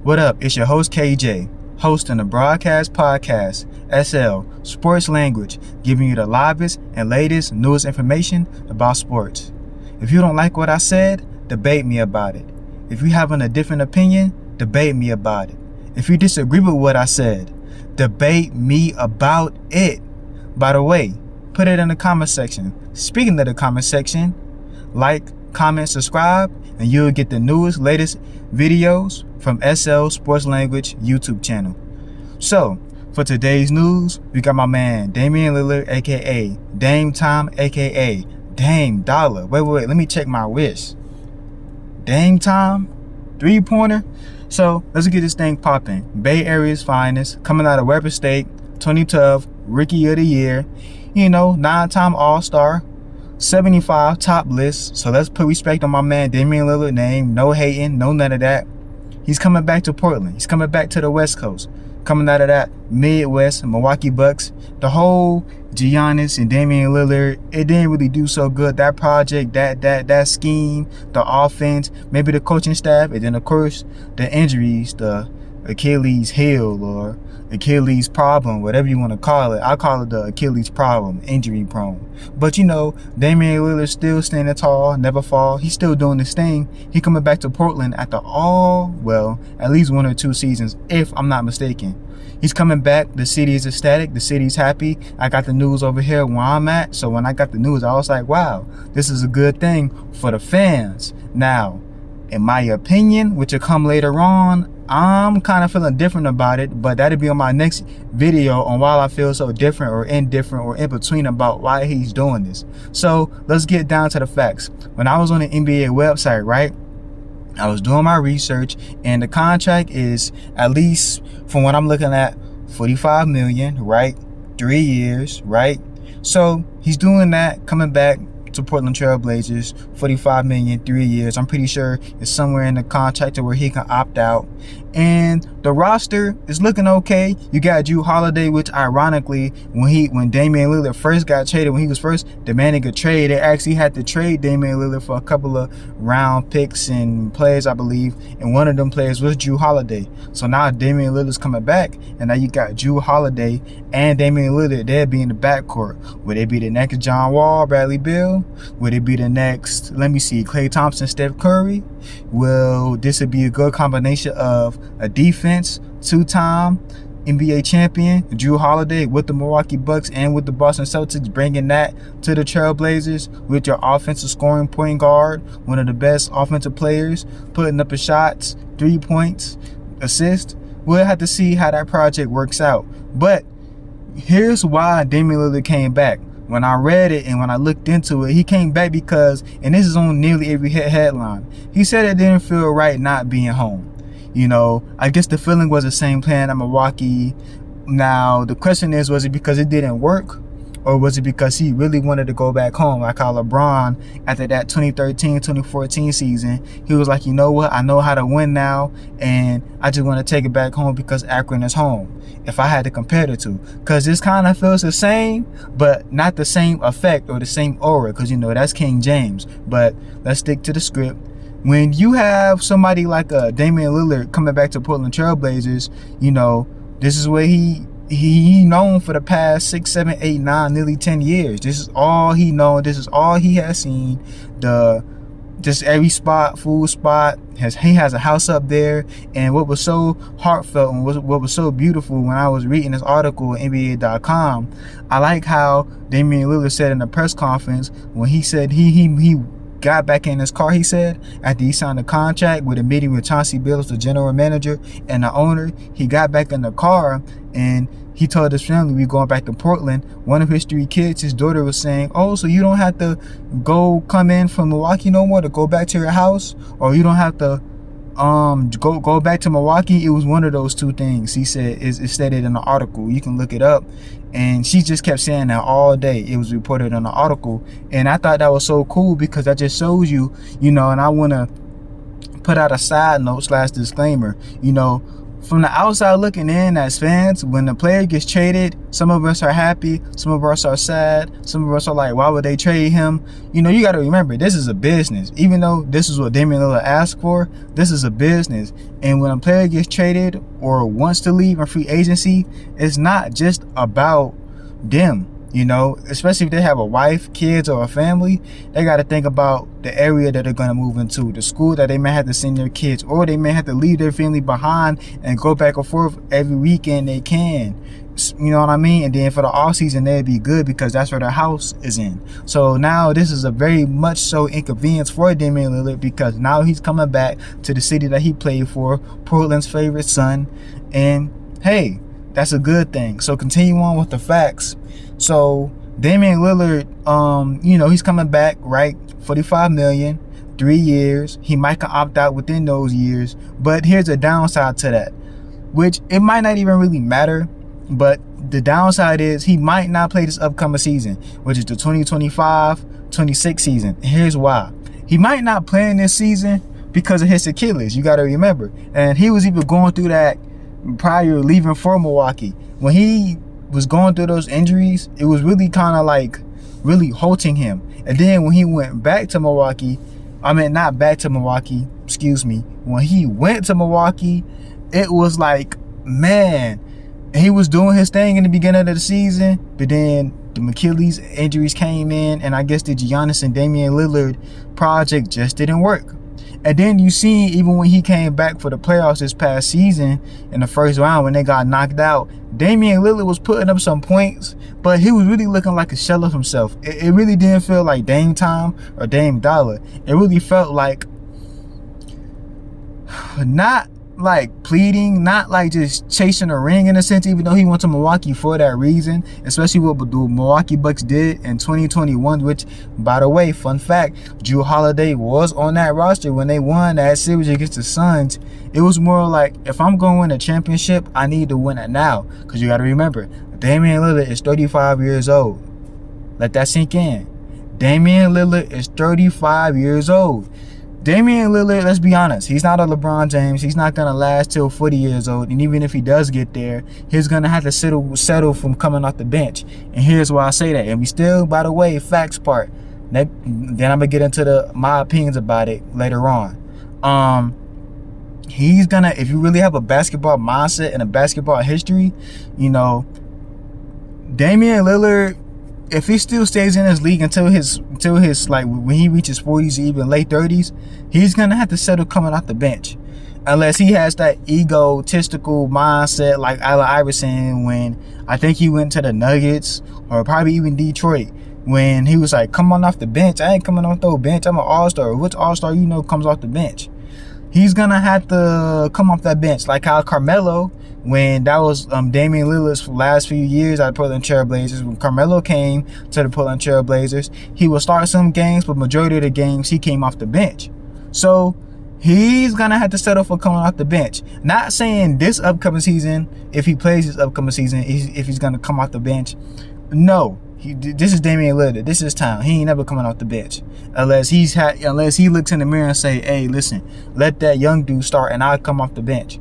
What up? It's your host KJ, hosting the Broadcast Podcast, SL, Sports Language, giving you the livest and latest newest information about sports. If you don't like what I said, debate me about it. If you having a different opinion, debate me about it. If you disagree with what I said, debate me about it. By the way, put it in the comment section. Speaking of the comment section, like, comment, subscribe, and you'll get the newest, latest videos from SL Sports Language YouTube channel. So, for today's news, we got my man Damien Lillard, aka Dame Time, aka Dame Dollar. Wait, let me check my wish. Dame Time, 3-pointer. So, let's get this thing popping. Bay Area's finest, coming out of Weber State, 2012, Rookie of the Year. 9-time All-Star. 75 top list. So let's put respect on my man Damien Lillard name. No hating, no none of that. He's coming back to Portland. He's coming back to the West Coast. Coming out of that Midwest, Milwaukee Bucks. The whole Giannis and Damien Lillard, it didn't really do so good. That project, that scheme, the offense, maybe the coaching staff, and then of course the injuries, the Achilles heel or Achilles problem, whatever you want to call it. I call it the Achilles problem, injury prone. But Damian Lillard still standing tall, never fall. He's still doing this thing. He coming back to Portland after at least 1 or 2 seasons, if I'm not mistaken. He's coming back. The city is ecstatic. The city's happy. I got the news over here where I'm at. So when I got the news, I was like, wow, this is a good thing for the fans. Now, in my opinion, which will come later on, I'm kind of feeling different about it, but that'll be on my next video on why I feel so different or indifferent or in between about why he's doing this. So let's get down to the facts. When I was on the NBA website, right, I was doing my research, and the contract is, at least from what I'm looking at, $45 million, right? 3 years, right? So he's doing that, coming back to Portland Trail Blazers, $45 million, 3 years. I'm pretty sure it's somewhere in the contract to where he can opt out. And the roster is looking okay. You got Jrue Holiday, which ironically, when Damian Lillard first got traded, when he was first demanding a trade, they actually had to trade Damian Lillard for a couple of round picks and players, I believe. And one of them players was Jrue Holiday. So now Damian Lillard's coming back, and now you got Jrue Holiday and Damian Lillard. They'll be in the backcourt. Will they be the next John Wall, Bradley Beal? Will it be the next, Klay Thompson, Steph Curry? Will this be a good combination of a defense, 2-time NBA champion, Jrue Holiday, with the Milwaukee Bucks and with the Boston Celtics, bringing that to the Trailblazers with your offensive scoring point guard, one of the best offensive players, putting up his shots, 3 points, assist? We'll have to see how that project works out. But here's why Damian Lillard came back. When I read it and when I looked into it, he came back because, and this is on nearly every headline, he said it didn't feel right not being home. I guess the feeling was the same playing at Milwaukee. Now, the question is, was it because it didn't work? Or was it because he really wanted to go back home? Like how LeBron, after that 2013-2014 season, he was like, you know what? I know how to win now, and I just want to take it back home because Akron is home. If I had to compare the two. Because this kind of feels the same, but not the same effect or the same aura. Because, that's King James. But let's stick to the script. When you have somebody like Damian Lillard coming back to Portland Trailblazers, this is where he known for the past 6, 7, 8, 9, nearly 10 years. This is all he known. This is all he has seen. Just every spot, full spot. He has a house up there. And what was so heartfelt and what was so beautiful when I was reading this article at NBA.com, I like how Damian Lillard said in the press conference when he said he got back in his car, he said, after he signed a contract with a meeting with Chauncey Billups, the general manager, and the owner, he got back in the car and he told his family, we're going back to Portland. One of his 3 kids, his daughter, was saying, oh, so you don't have to come in from Milwaukee no more to go back to your house? Or you don't have to go back to Milwaukee? It was one of those 2 things. He said, it's stated in the article. You can look it up. And she just kept saying that all day. It was reported in the article. And I thought that was so cool because that just shows you, and I want to put out a side note / disclaimer, from the outside looking in as fans, when the player gets traded, some of us are happy, some of us are sad, some of us are like, why would they trade him? You know, you got to remember, this is a business. Even though this is what Damien Lillard asked for, this is a business. And when a player gets traded or wants to leave in free agency, it's not just about them. You know, especially if they have a wife, kids, or a family, they got to think about the area that they're going to move into, the school that they may have to send their kids, or they may have to leave their family behind and go back and forth every weekend they can. You know what I mean? And then for the off season, they'd be good because that's where their house is in. So now this is a very much so inconvenience for Damien Lillard, because now he's coming back to the city that he played for, Portland's favorite son. And hey, that's a good thing. So continue on with the facts. So Damien Lillard, you know, he's coming back, right? $45 million, 3 years. He might can opt out within those years, but here's a downside to that, which it might not even really matter. But the downside is he might not play this upcoming season, which is the 2025-26 season. And here's why. He might not play in this season because of his Achilles. You got to remember. And he was even going through that prior leaving for Milwaukee. When he was going through those injuries, it was really kind of like really halting him. And then when he went back to Milwaukee, not back to Milwaukee, excuse me. When he went to Milwaukee, it was like, man, he was doing his thing in the beginning of the season, but then the Achilles injuries came in, and I guess the Giannis and Damian Lillard project just didn't work. And then you see, even when he came back for the playoffs this past season in the first round when they got knocked out, Damian Lillard was putting up some points, but he was really looking like a shell of himself. It really didn't feel like Dame time or Dame Dollar. It really felt like not like pleading, not like just chasing a ring in a sense, even though he went to Milwaukee for that reason, especially what the Milwaukee Bucks did in 2021, which, by the way, fun fact, Jrue Holiday was on that roster when they won that series against the Suns. It was more like, if I'm going to win a championship, I need to win it now, because you got to remember, Damian Lillard is 35 years old. Let that sink in. Damian Lillard is 35 years old. Damian Lillard, let's be honest, he's not a LeBron James. He's not going to last till 40 years old. And even if he does get there, he's going to have to settle from coming off the bench. And here's why I say that. And we still, by the way, facts part. Then I'm going to get into my opinions about it later on. He's going to, if you really have a basketball mindset and a basketball history, you know, Damian Lillard, if he still stays in this league until his like when he reaches 40s or even late 30s, he's gonna have to settle coming off the bench, unless he has that egotistical mindset like Allen Iverson when I think he went to the Nuggets or probably even Detroit, when he was like, come on off the bench. I ain't coming off the bench. I'm an all-star. Which all-star you know comes off the bench? He's gonna have to come off that bench, like how Carmelo, when that was Damian Lillard's last few years at the Portland Trail Blazers. When Carmelo came to the Portland Trail Blazers, he would start some games, but majority of the games he came off the bench. So he's gonna have to settle for coming off the bench. Not saying this upcoming season, if he plays this upcoming season, if he's gonna come off the bench. No. This is Damian Lillard. This is time. He ain't never coming off the bench unless he looks in the mirror and say, "Hey, listen, let that young dude start, and I'll come off the bench."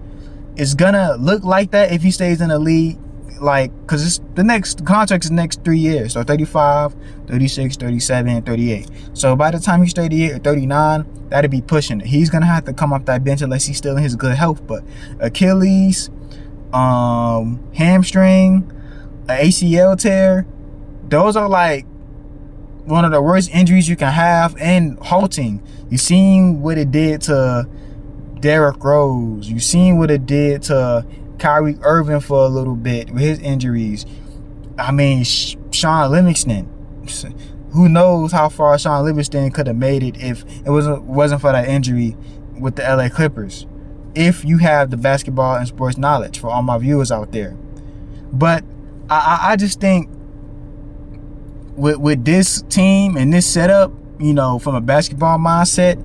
It's gonna look like that if he stays in the league, like, because the next contract is the next 3 years, so 35, 36, 37, 38. So by the time he's 38 or 39, that'd be pushing it. He's gonna have to come off that bench unless he's still in his good health. But Achilles, hamstring, ACL tear. Those are like one of the worst injuries you can have, and halting. You seen what it did to Derrick Rose. You seen what it did to Kyrie Irving for a little bit with his injuries. I mean, Sean Livingston. Who knows how far Sean Livingston could have made it if it wasn't for that injury with the LA Clippers. If you have the basketball and sports knowledge, for all my viewers out there. But I just think with this team and this setup, you know, from a basketball mindset,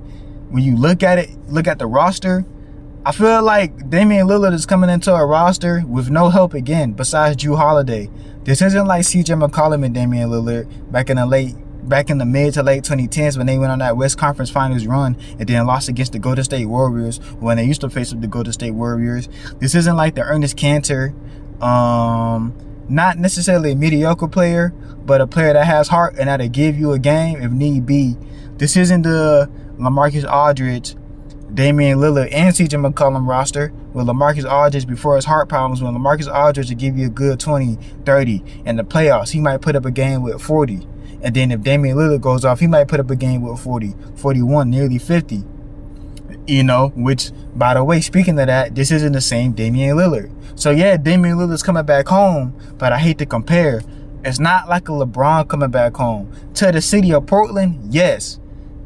when you look at the roster, I feel like Damian Lillard is coming into a roster with no help again besides Jrue Holiday. This isn't like CJ McCollum and Damian Lillard back in the late back in the mid to late 2010s when they went on that West Conference Finals run and then lost against the Golden State Warriors when they used to face up the Golden State Warriors. This isn't like the Ernest Cantor, not necessarily a mediocre player, but a player that has heart and that'll give you a game if need be. This isn't the LaMarcus Aldridge, Damien Lillard, and CJ McCollum roster with LaMarcus Aldridge before his heart problems, when LaMarcus Aldridge will give you a good 20, 30. In the playoffs, he might put up a game with 40. And then if Damien Lillard goes off, he might put up a game with 40, 41, nearly 50. You know, which, by the way, speaking of that, this isn't the same Damien Lillard. So, yeah, Damien Lillard's coming back home, but I hate to compare. It's not like a LeBron coming back home. To the city of Portland, yes.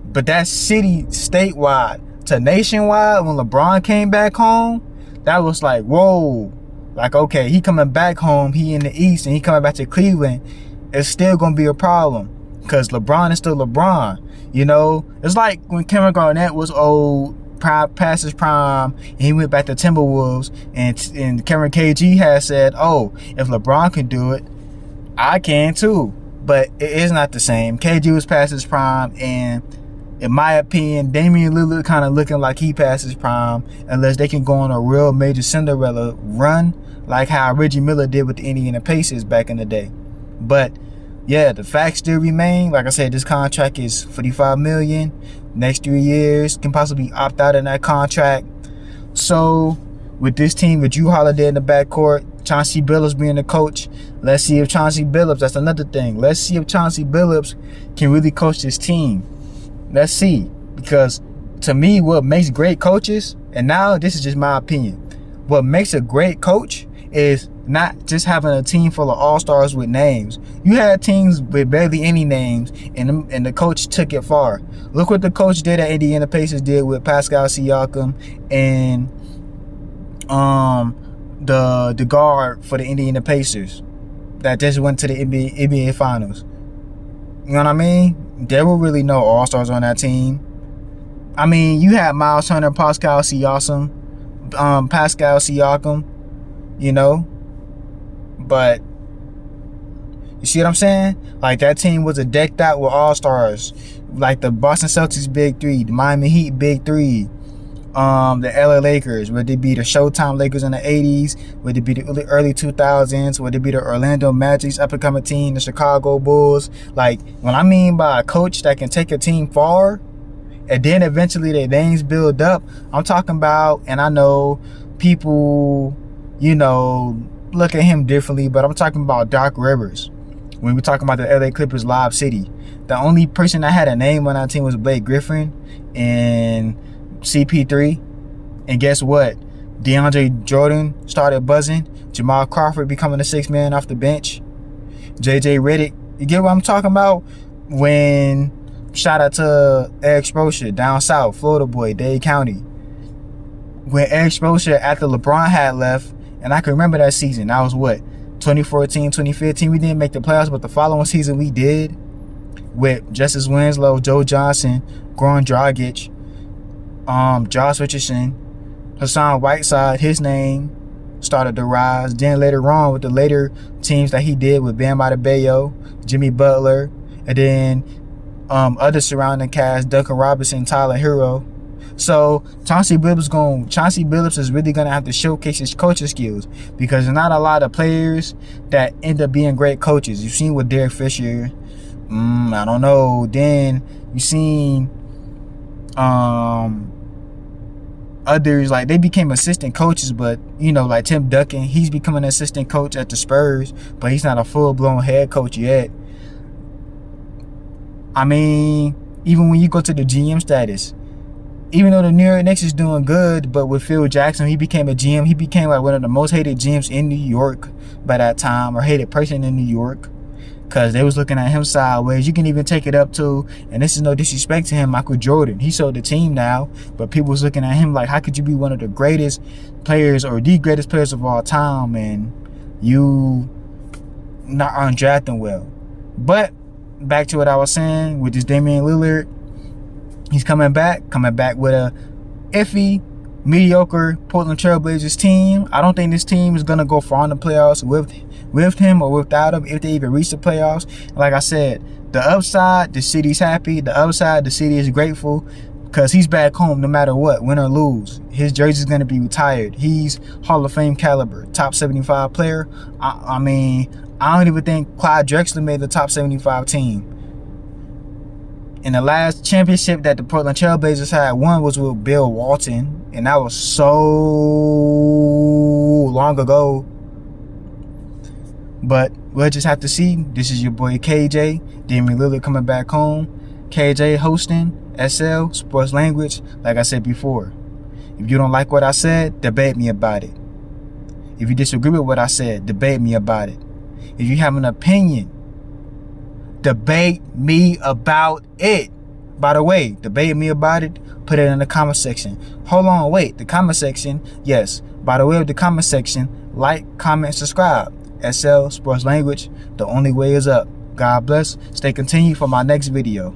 But that's city statewide. To nationwide, when LeBron came back home, that was like, whoa. Like, okay, he coming back home, he in the East, and he coming back to Cleveland. It's still going to be a problem because LeBron is still LeBron. You know, it's like when Kevin Garnett was old, past his prime, and he went back to Timberwolves, and Kevin KG has said, oh, if LeBron can do it, I can too. But it is not the same. KG was past his prime, and in my opinion, Damian Lillard kind of looking like he passed his prime, unless they can go on a real major Cinderella run like how Reggie Miller did with the Indiana Pacers back in the day. But yeah, the facts still remain. Like I said, this contract is $45 million. Next 3 years, can possibly opt out in that contract. So with this team, with Jrue Holiday in the backcourt, Chauncey Billups being the coach, let's see if Chauncey Billups, that's another thing. Let's see if Chauncey Billups can really coach this team. Let's see. Because to me, what makes great coaches, and now this is just my opinion, what makes a great coach is not just having a team full of all-stars with names. You had teams with barely any names, and the coach took it far. Look what the coach did at Indiana Pacers did with Pascal Siakam and the guard for the Indiana Pacers that just went to the NBA Finals. You know what I mean? There were really no all-stars on that team. I mean, you had Miles Turner, Pascal Siakam, you know, but you see what I'm saying? Like, that team was decked out with all-stars, like the Boston Celtics Big Three, the Miami Heat Big Three, the LA Lakers, whether it be the Showtime Lakers in the 80s, whether it be the early 2000s, whether it be the Orlando Magic's up-and-coming team, the Chicago Bulls. Like, what I mean by a coach that can take a team far, and then eventually their names build up, I'm talking about, and I know people, you know, look at him differently, but I'm talking about Doc Rivers. When we're talking about the LA Clippers Lob City, the only person that had a name on that team was Blake Griffin and CP3. And guess what? DeAndre Jordan started buzzing. Jamal Crawford becoming the sixth man off the bench. JJ Redick. You get what I'm talking about? When, shout out to Eric Spoelstra down south, Florida boy, Dade County. When Eric Spoelstra, after LeBron had left, and I can remember that season. That was what? 2014, 2015. We didn't make the playoffs, but the following season we did. With Justice Winslow, Joe Johnson, Goran Dragic, Josh Richardson, Hassan Whiteside, his name started to rise. Then later on with the later teams that he did with Bam Adebayo, Jimmy Butler, and then other surrounding cast, Duncan Robinson, Tyler Hero. So Chauncey Billups is really gonna have to showcase his coaching skills, because there's not a lot of players that end up being great coaches. You've seen with Derek Fisher, I don't know. Then you've seen others, like they became assistant coaches, but you know, like Tim Duncan, he's becoming an assistant coach at the Spurs, but he's not a full-blown head coach yet. I mean, even when you go to the GM status, even though the New York Knicks is doing good, but with Phil Jackson, he became a GM. He became like one of the most hated GMs in New York by that time, or hated person in New York, because they was looking at him sideways. You can even take it up to, and this is no disrespect to him, Michael Jordan. He sold the team now, but people was looking at him like, how could you be one of the greatest players or the greatest players of all time and you not undrafting well? But back to what I was saying with this Damian Lillard, he's coming back with a iffy, mediocre Portland Trailblazers team. I don't think this team is going to go far in the playoffs with him or without him, if they even reach the playoffs. Like I said, The upside, the city's happy. The upside, the city is grateful because he's back home no matter what, win or lose. His jersey's going to be retired. He's Hall of Fame caliber, top 75 player. I mean, I don't even think Clyde Drexler made the top 75 team. And the last championship that the Portland Trailblazers had won was with Bill Walton. And that was so long ago. But we'll just have to see. This is your boy KJ. Damien Lillard coming back home. KJ hosting SL Sports Language. Like I said before, if you don't like what I said, debate me about it. If you disagree with what I said, debate me about it. If you have an opinion, debate me about it. By the way, debate me about it. Put it in the comment section. Hold on, wait. The comment section. Yes. By the way of the comment section, like, comment, subscribe. SL Sports Language. The only way is up. God bless. Stay continued for my next video.